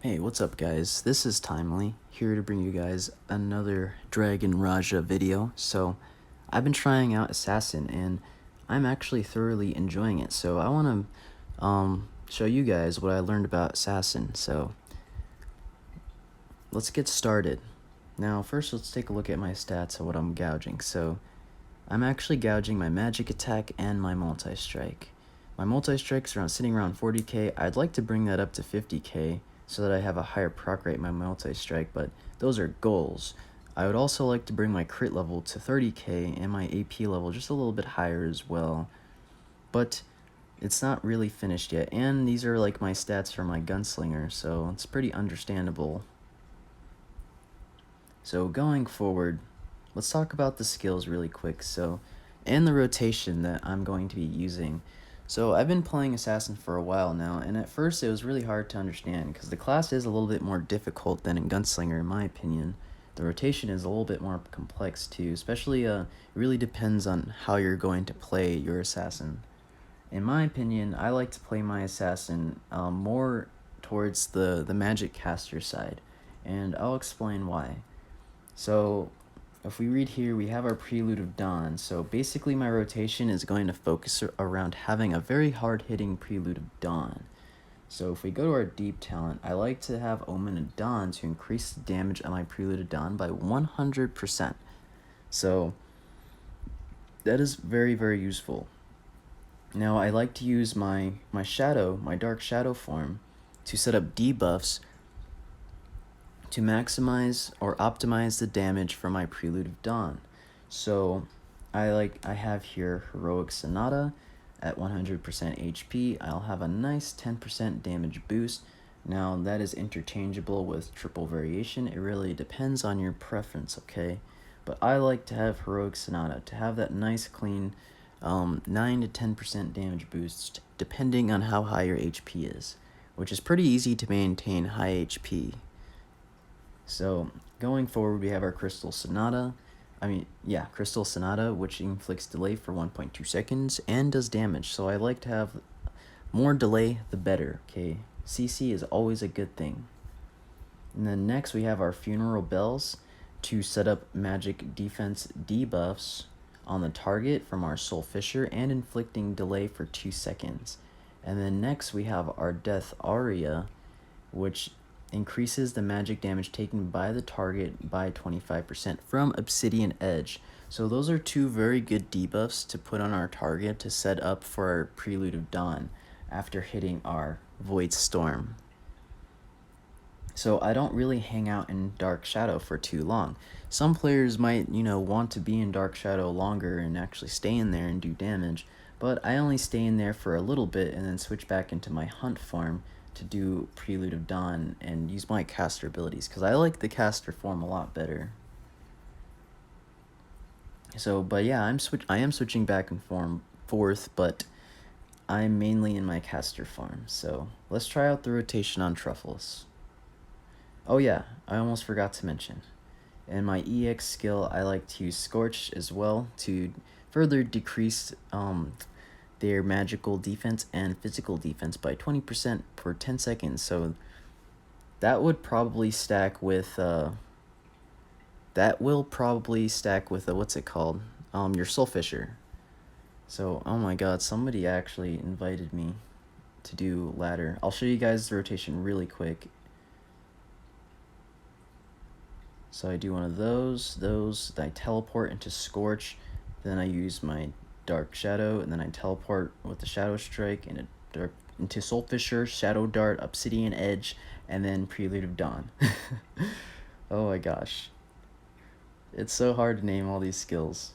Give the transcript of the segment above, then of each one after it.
Hey, what's up guys? This is Timely, here to bring you guys another Dragon Raja video. So, I've been trying out Assassin, and I'm actually thoroughly enjoying it. So, I want to show you guys what I learned about Assassin. So, let's get started. Now, first let's take a look at my stats of what I'm gouging. So, I'm actually gouging my magic attack and my multi-strike. My multi-strike's sitting around 40k. I'd like to bring that up to 50k so that I have a higher proc rate in my multi-strike, but those are goals. I would also like to bring my crit level to 30k and my AP level just a little bit higher as well. But it's not really finished yet, and these are like my stats for my gunslinger, so it's pretty understandable. So going forward, let's talk about the skills really quick. So, and the rotation that I'm going to be using. So I've been playing Assassin for a while now, and at first it was really hard to understand because the class is a little bit more difficult than in Gunslinger in my opinion. The rotation is a little bit more complex too, especially it really depends on how you're going to play your Assassin. In my opinion, I like to play my Assassin more towards the magic caster side, and I'll explain why. So if we read here, we have our Prelude of Dawn. So basically my rotation is going to focus around having a very hard-hitting Prelude of Dawn. So if we go to our deep talent, I like to have Omen of Dawn to increase the damage on my Prelude of Dawn by 100%. So that is very, very useful. Now I like to use my shadow, my dark shadow form, to set up debuffs to maximize or optimize the damage for my Prelude of Dawn. So I have here Heroic Sonata at 100% HP. I'll have a nice 10% damage boost. Now that is interchangeable with triple variation. It really depends on your preference, okay? But I like to have Heroic Sonata to have that nice clean 9 to 10% damage boost depending on how high your HP is, which is pretty easy to maintain high HP. So going forward, we have our Crystal Sonata, which inflicts delay for 1.2 seconds and does damage. So I like to have more delay, the better, okay? CC is always a good thing. And then next we have our Funeral Bells to set up magic defense debuffs on the target from our Soul Fisher and inflicting delay for 2 seconds. And then next we have our Death Aria, which increases the magic damage taken by the target by 25% from Obsidian Edge. So those are two very good debuffs to put on our target to set up for our Prelude of Dawn after hitting our Void Storm. So I don't really hang out in Dark Shadow for too long. Some players might, want to be in Dark Shadow longer and actually stay in there and do damage, but I only stay in there for a little bit and then switch back into my Hunt form to do Prelude of Dawn and use my caster abilities, because I like the caster form a lot better. So, but yeah, I am switching back and forth, but I'm mainly in my caster form. So let's try out the rotation on Truffles. Oh yeah, I almost forgot to mention. In my EX skill, I like to use Scorch as well to further decrease their magical defense and physical defense by 20% per 10 seconds. So that would probably stack with what's it called? Your Soul Fisher. So, oh my god, somebody actually invited me to do ladder. I'll show you guys the rotation really quick. So I do one of those, then I teleport into Scorch, then I use my Dark Shadow, and then I teleport with the Shadow Strike into Soul Fisher, Shadow Dart, Obsidian Edge, and then Prelude of Dawn. Oh my gosh. It's so hard to name all these skills.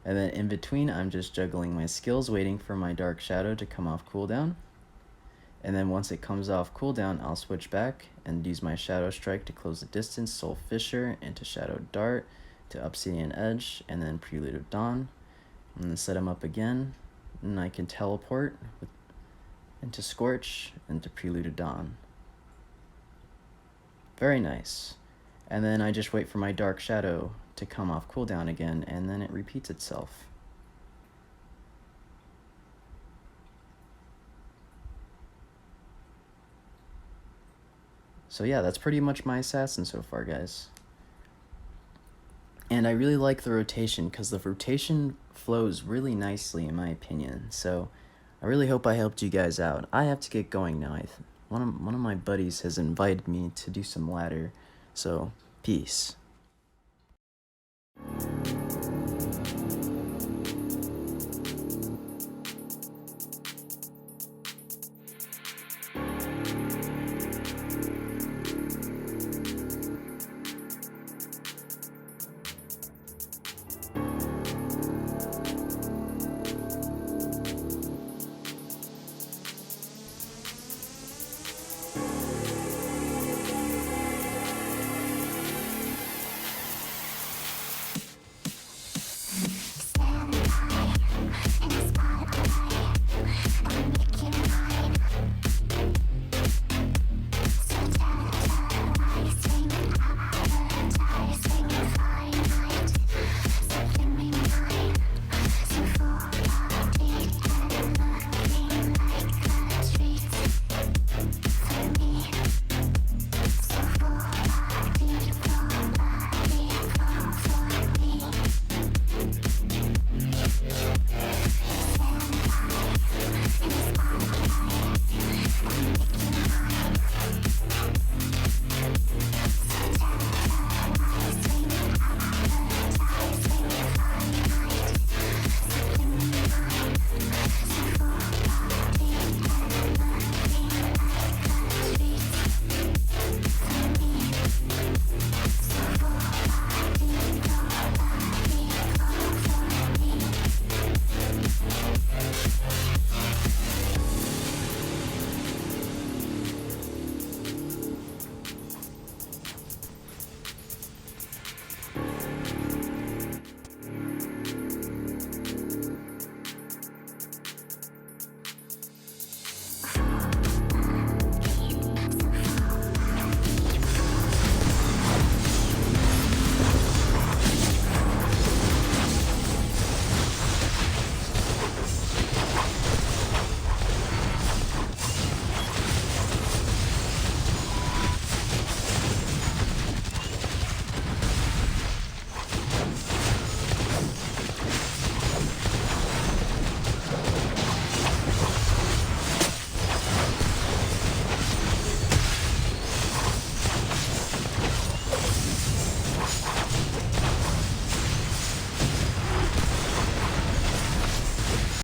And then in between, I'm just juggling my skills, waiting for my Dark Shadow to come off cooldown. And then once it comes off cooldown, I'll switch back and use my Shadow Strike to close the distance, Soul Fisher into Shadow Dart to Obsidian Edge, and then Prelude of Dawn. And then set them up again, and I can teleport into Scorch, into Prelude of Dawn. Very nice. And then I just wait for my Dark Shadow to come off cooldown again, and then it repeats itself. So yeah, that's pretty much my assassin so far, guys. And I really like the rotation because the rotation flows really nicely in my opinion. So I really hope I helped you guys out. I have to get going now. One of my buddies has invited me to do some ladder. So peace.